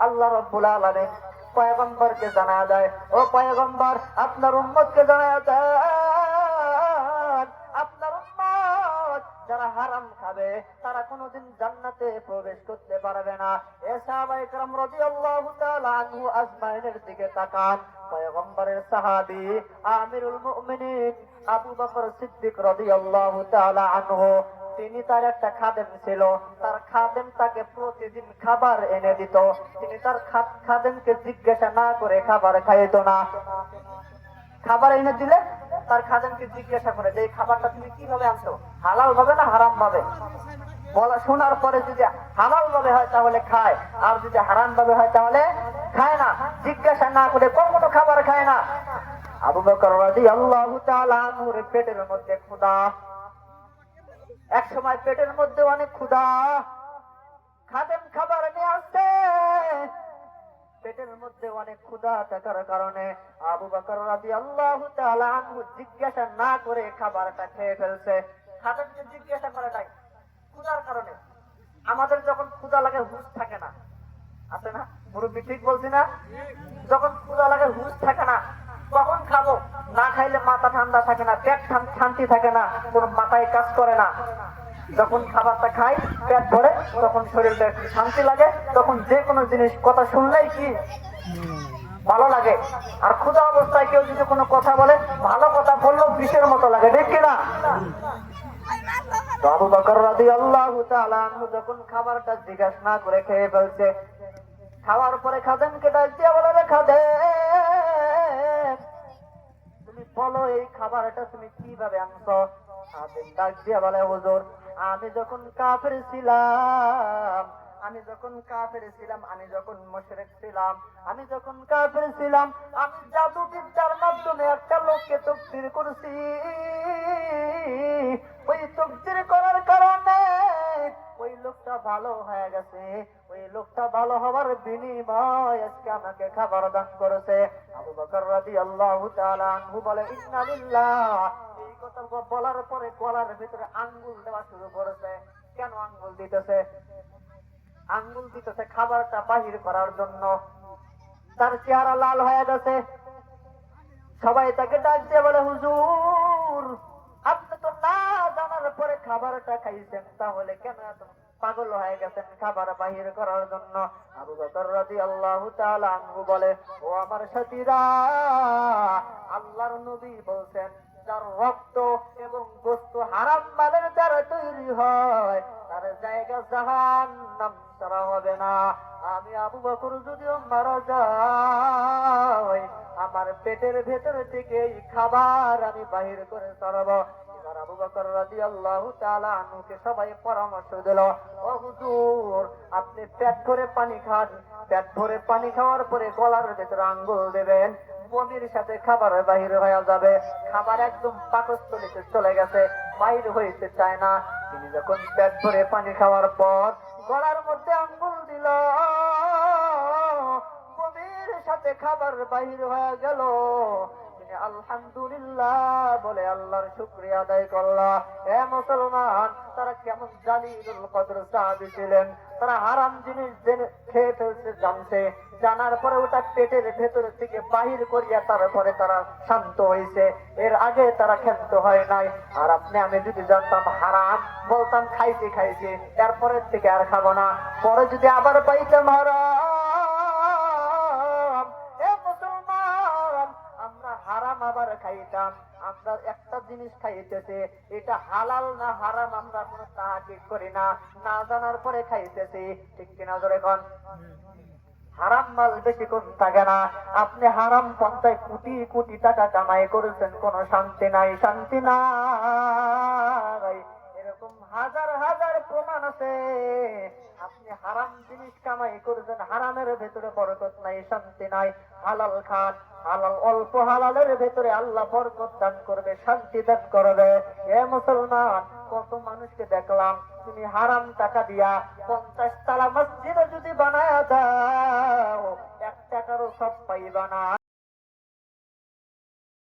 আল্লাহ রাব্বুল আলামিন পয়গম্বরকে জানায়া দেয়, ও পয়গম্বর আপনার উম্মতকে জানায়া দেন, আপনার উম্মত যারা হারাম খাবে তারা কোনোদিন জান্নাতে প্রবেশ করতে পারবে না। এ সাহাবায়ে কেরাম রাদিয়াল্লাহু তাআলা আনহু আজমাইনের দিকে তাকান। পয়গম্বরের সাহাবী আমিরুল মুমিনিন আবু বকর সিদ্দিক রাদিয়াল্লাহু তাআলা আনহু, তিনি তার একটা খাদেম ছিল, তার খাদেম তাকে প্রতিদিন খাবার এনে দিত। তিনি তার খাদেমকে জিজ্ঞাসা না করে খাবার খাইতো না। খাবার এনে দিলে তার খাদেমকে জিজ্ঞাসা করে যে এই খাবারটা তুমি কিভাবে আনছো, হালাল ভাবে না হারাম ভাবে? বলা শোনার পরে যদি হালাল ভাবে হয় তাহলে খায়, আর যদি হারাম ভাবে হয় তাহলে খায় না। জিজ্ঞাসা না করে কখনো খাবার খায় না। আবু বকর রাদিয়াল্লাহু তাআলা আনহুর পেটের মধ্যে ক্ষুধা, এক সময় পেটের মধ্যে অনেক ক্ষুধা, খাদেম খাবার নিয়ে আসছে, পেটের মধ্যে অনেক ক্ষুধা থাকার কারণে আবু বকর রাদিয়াল্লাহু তাআলা আনহু জিজ্ঞাসা না করে খাবারটা খেয়ে ফেলছে। খাদেমকে জিজ্ঞাসা করে নাই, ক্ষুধার কারণে। আমাদের যখন ক্ষুধা লাগে হুঁশ থাকে না, আছে না মুরব্বী, ঠিক বলছি না? যখন ক্ষুধা লাগে হুঁশ থাকে না, কখন খাবো, না খাইলে মাথা ঠান্ডা থাকে না, পেট শান্তি থাকে না, কোন মাথায় কাজ করে না। যখন খাবারটা খাই পেট ভরে তখন শরীরটা একটু শান্তি লাগে, তখন যে কোনো জিনিস কথা শুনলেই কি ভালো লাগে। আর ক্ষুধা অবস্থায় কেউ যদি কোনো কথা বলে, ভালো কথা বললেও বিষের মতো লাগে, ঠিক কিনা? আবু বকর রাদিয়াল্লাহু তাআলা আনহু যখন খাবারটা জিজ্ঞাসা না করে খেয়ে ফেলছে, খাওয়ার পরে খাদেমকে ডাক দিয়ে বলে, রে খাদেম তুমি বলো এই খাবারটা তুমি কিভাবে আনছো? খাদেম ডাক দিয়ে বলে, হুজুর আমি যখন কাফের ছিলাম, আমি যখন মুশরিক ছিলাম, আমি জাদু বিদ্যার মাধ্যমে একটা লোককে তাকফীর করেছি। ওই তাকফীর করার কারণে ওই লোকটা ভালো হয়ে গেছে, ওই লোকটা ভালো হওয়ার বিনিময় আজকে আমাকে খাবার দান করেছে। আবু বকর রাদিয়াল্লাহু তাআলা আনহু বলে, ইন্না লিল্লাহ। এই কথা বলার পরে গলার ভিতরে আঙ্গুল দেওয়া শুরু করেছে। কেন আঙ্গুল দিতেছে? আঙ্গুল দিতেছে খাবারটা বাহির করার জন্য। তার চেহারা লাল হয়ে গেছে। সবাই তাকে ডাক দিয়ে বলে, হুজুর আপনি তো না জানার পরে খাবারটা খাইছেন, তাহলে কেন এত পাগল হয়ে গেছেন খাবার বাহির করার জন্য? আবু বকর রাদিয়াল্লাহু তাআলা আনহু বলে, ও আমার সাথীরা, আল্লাহর নবী বলছেন যার রক্ত এবং গোশত হারাম মালের দ্বারা তৈরি হয় তার জায়গা জাহান্নাম ছাড়া হবে না। আমি আবু বকর যদিও মারা যাই, আমার পেটের ভেতর থেকে এই খাবার আমি বাহির করে ছাড়ব। এবার আবু বকর রাদিয়াল্লাহু তাআলা আনহুকে সবাই পরামর্শ দিল, ও হুজুর আপনি পেট ভরে পানি খান, পেট ভরে পানি খাওয়ার পরে গলার ভেতরে আঙ্গুল দেবেন, বমির সাথে খাবার বাহির হয়ে যাবে। খাবার একদম পাকস্থলীতে চলে গেছে, বাহির হইতে চায় না। তিনি যখন পেট ভরে পানি খাওয়ার পর গলার মধ্যে আঙ্গুল দিল, বমির সাথে খাবার বাহির হয়ে গেল। তিনি আলহামদুলিল্লাহ বলে আল্লাহর শুকরিয়া আদায় করলা। এ মুসলমান, তারা কেমন জালিলুল কদর সাহাবী ছিলেন। তারা হারাম জিনিস খেয়ে ফেলছে জানছে, জানার পরে ওটা পেটের ভেতর থেকে বাহির করিয়া তারপরে তারা শান্ত হয়েছে। এর আগে তারা ক্ষান্ত হয় নাই। আর আপনি আমি যদি জানতাম হারাম, বলতাম খাইতে খাইতে, এরপরের থেকে আর খাবো না। পরে যদি আবার পাইতাম হারাম, এ মুসলমান আমরা হারাম আবার খাইতাম। আমরা একটা জিনিস খাইতেছে, এটা হালাল না হারাম আমরা কোনো তাহাকিক করি না, না জানার পরে খাইতেছি, ঠিক কিনা জোরে কোন? হারাম মাল বেশি কোন থাকে না। আপনি হারাম পন্থায় কোটি কোটি টাকা কামাই করেছেন, কোন শান্তি নাই, শান্তি নাই। এরকম হাজার হাজার প্রমাণ আছে। আপনি হারাম জিনিস কামাই করেছেন, হারামের ভেতরে বরকত নাই, শান্তি নাই। হালাল খান, হালাল অল্প হালালের ভেতরে আল্লাহ বরকত দান করবে, শান্তি দান করবে। এ মুসলমান, কত মানুষকে দেখলাম তুমি হারাম টাকা দিয়া 50 তালা মসজিদে যদি বানায়া দাও, 1 টাকারও সব পাইবা না।